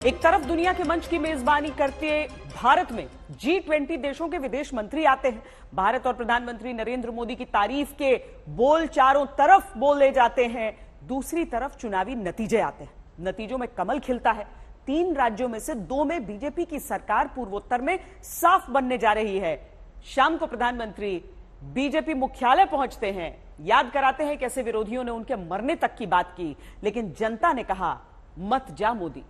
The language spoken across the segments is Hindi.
एक तरफ दुनिया के मंच की मेजबानी करते भारत में G20 देशों के विदेश मंत्री आते हैं। भारत और प्रधानमंत्री नरेंद्र मोदी की तारीफ के बोल चारों तरफ बोले जाते हैं। दूसरी तरफ चुनावी नतीजे आते हैं। नतीजों में कमल खिलता है। 3 राज्यों में से 2 में बीजेपी की सरकार पूर्वोत्तर में साफ बनने जा रही है। शाम को प्रधानमंत्री बीजेपी मुख्यालय पहुंचते हैं, याद कराते हैं कैसे विरोधियों ने उनके मरने तक की बात की, लेकिन जनता ने कहा मत जा मोदी।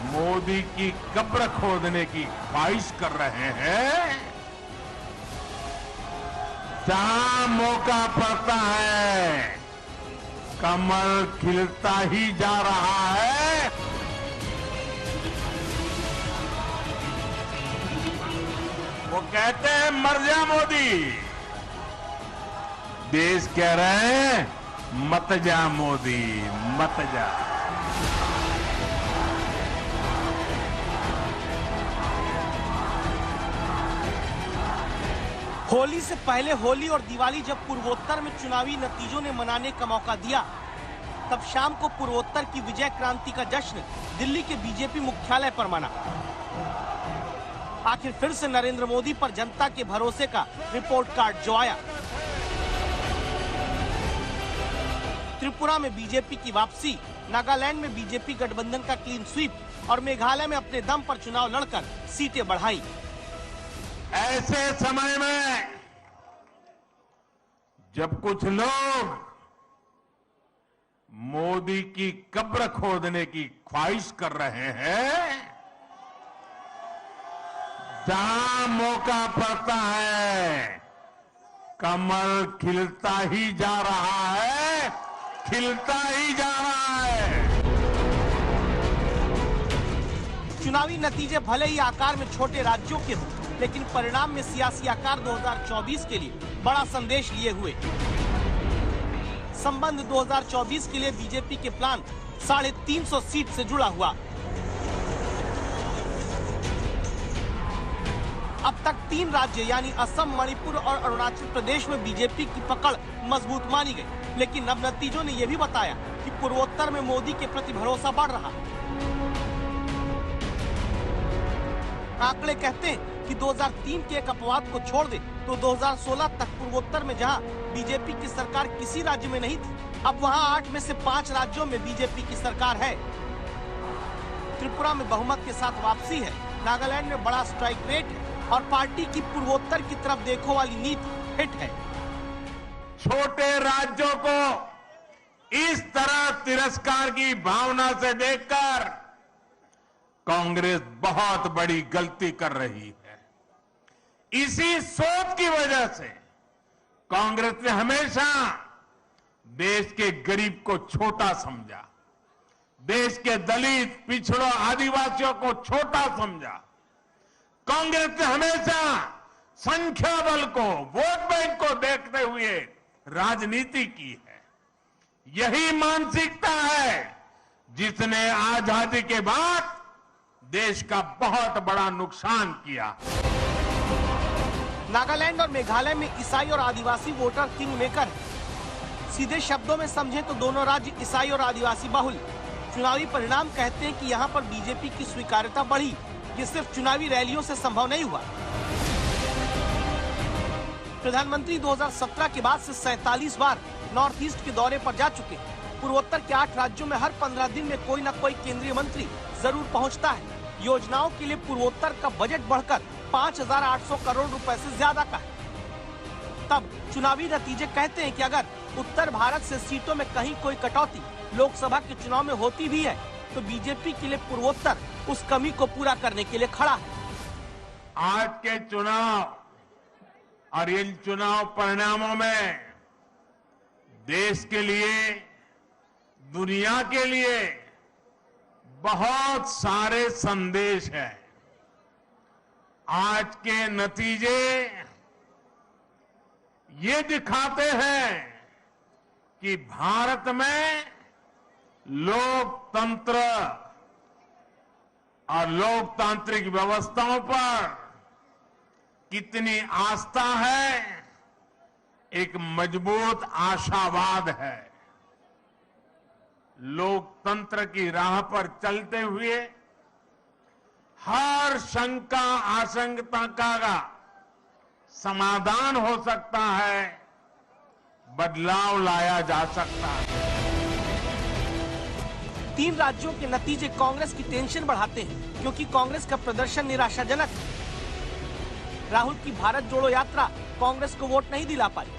मोदी की कब्र खोदने की ख्वाहिश कर रहे हैं। जहां मौका पड़ता है कमल खिलता ही जा रहा है। वो कहते हैं मर जा मोदी, देश कह रहे हैं मत जा मोदी, मत जा। होली से पहले होली और दिवाली जब पूर्वोत्तर में चुनावी नतीजों ने मनाने का मौका दिया, तब शाम को पूर्वोत्तर की विजय क्रांति का जश्न दिल्ली के बीजेपी मुख्यालय पर मना। आखिर फिर से नरेंद्र मोदी पर जनता के भरोसे का रिपोर्ट कार्ड जो आया। त्रिपुरा में बीजेपी की वापसी, नागालैंड में बीजेपी गठबंधन का क्लीन स्वीप और मेघालय में अपने दम पर चुनाव लड़कर सीटें बढ़ाई। ऐसे समय में जब कुछ लोग मोदी की कब्र खोदने की ख्वाहिश कर रहे हैं, जहां मौका पड़ता है कमल खिलता ही जा रहा है, खिलता ही जा रहा है। चुनावी नतीजे भले ही आकार में छोटे राज्यों के हों, लेकिन परिणाम में सियासी आकार 2024 के लिए बड़ा संदेश लिए हुए। संबंध 2024 के लिए बीजेपी के प्लान 350 सीट से जुड़ा हुआ। अब तक 3 राज्य यानी असम, मणिपुर और अरुणाचल प्रदेश में बीजेपी की पकड़ मजबूत मानी गई, लेकिन अब नतीजों ने यह भी बताया कि पूर्वोत्तर में मोदी के प्रति भरोसा बढ़ रहा। आंकड़े कहते हैं कि 2003 के एक अपवाद को छोड़ दे तो 2016 तक पूर्वोत्तर में जहां बीजेपी की सरकार किसी राज्य में नहीं थी, अब वहां 8 में से 5 राज्यों में बीजेपी की सरकार है। त्रिपुरा में बहुमत के साथ वापसी है, नागालैंड में बड़ा स्ट्राइक रेट है और पार्टी की पूर्वोत्तर की तरफ देखो वाली नीति हिट है। छोटे राज्यों को इस तरह तिरस्कार की भावना से देखकर कांग्रेस बहुत बड़ी गलती कर रही है। इसी सोच की वजह से कांग्रेस ने हमेशा देश के गरीब को छोटा समझा, देश के दलित, पिछड़ों, आदिवासियों को छोटा समझा। कांग्रेस ने हमेशा संख्या बल को, वोट बैंक को देखते हुए राजनीति की है। यही मानसिकता है जिसने आजादी के बाद देश का बहुत बड़ा नुकसान किया। नागालैंड और मेघालय में ईसाई और आदिवासी वोटर किंग मेकर है। सीधे शब्दों में समझे तो दोनों राज्य ईसाई और आदिवासी बहुल। चुनावी परिणाम कहते हैं कि यहां पर बीजेपी की स्वीकार्यता बढ़ी। ये सिर्फ चुनावी रैलियों से संभव नहीं हुआ। प्रधानमंत्री 2017 के बाद से 47 बार नॉर्थ ईस्ट के दौरे पर जा चुके। पूर्वोत्तर के 8 राज्यों में हर 15 दिन में कोई न कोई केंद्रीय मंत्री जरूर पहुंचता है। योजनाओं के लिए पूर्वोत्तर का बजट बढ़कर 5,800 करोड़ रुपए से ज्यादा का है। तब चुनावी नतीजे कहते हैं कि अगर उत्तर भारत से सीटों में कहीं कोई कटौती लोकसभा के चुनाव में होती भी है, तो बीजेपी के लिए पूर्वोत्तर उस कमी को पूरा करने के लिए खड़ा है। आज के चुनाव और इन चुनाव परिणामों में देश के लिए, दुनिया के लिए बहुत सारे संदेश हैं। आज के नतीजे ये दिखाते हैं कि भारत में लोकतंत्र और लोकतांत्रिक व्यवस्थाओं पर कितनी आस्था है, एक मजबूत आशावाद है। लोकतंत्र की राह पर चलते हुए हर शंका आशंका का समाधान हो सकता है, बदलाव लाया जा सकता है। 3 राज्यों के नतीजे कांग्रेस की टेंशन बढ़ाते हैं, क्योंकि कांग्रेस का प्रदर्शन निराशाजनक है। राहुल की भारत जोड़ो यात्रा कांग्रेस को वोट नहीं दिला पाई।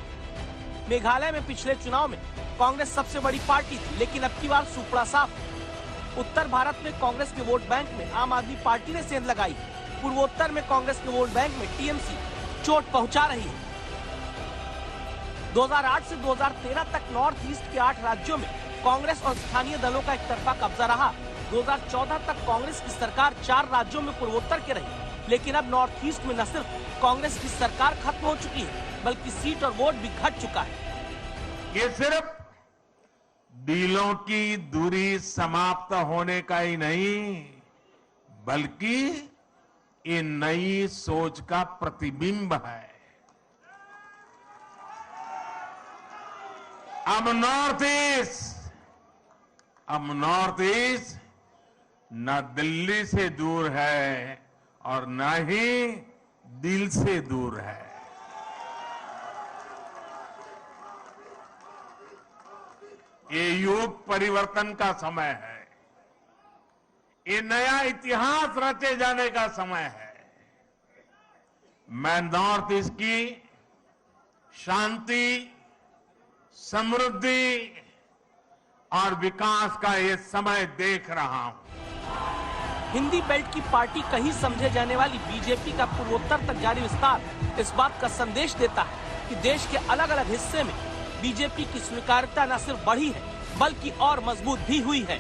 मेघालय में पिछले चुनाव में कांग्रेस सबसे बड़ी पार्टी थी, लेकिन अब की बार सुपड़ा साफ। उत्तर भारत में कांग्रेस के वोट बैंक में आम आदमी पार्टी ने सेंध लगाई। पूर्वोत्तर में कांग्रेस के वोट बैंक में टीएमसी चोट पहुंचा रही है। 2008 से 2013 तक नॉर्थ ईस्ट के 8 राज्यों में कांग्रेस और स्थानीय दलों का एक तरफा कब्जा रहा। 2014 तक कांग्रेस की सरकार 4 राज्यों में पूर्वोत्तर के रही, लेकिन अब नॉर्थ ईस्ट में न सिर्फ कांग्रेस की सरकार खत्म हो चुकी है, बल्कि सीट और वोट भी घट चुका है। ये सिर्फ दिलों की दूरी समाप्त होने का ही नहीं, बल्कि ये नई सोच का प्रतिबिंब है। अब नॉर्थ ईस्ट न दिल्ली से दूर है और न ही दिल से दूर है। ये युग परिवर्तन का समय है। ये नया इतिहास रचे जाने का समय है। मैं नॉर्थ ईस्ट की शांति, समृद्धि और विकास का ये समय देख रहा हूं। हिंदी बेल्ट की पार्टी कहीं समझे जाने वाली बीजेपी का पूर्वोत्तर तक जारी विस्तार इस बात का संदेश देता है कि देश के अलग अलग हिस्से में बीजेपी की स्वीकार्यता न सिर्फ बढ़ी है, बल्कि और मजबूत भी हुई है।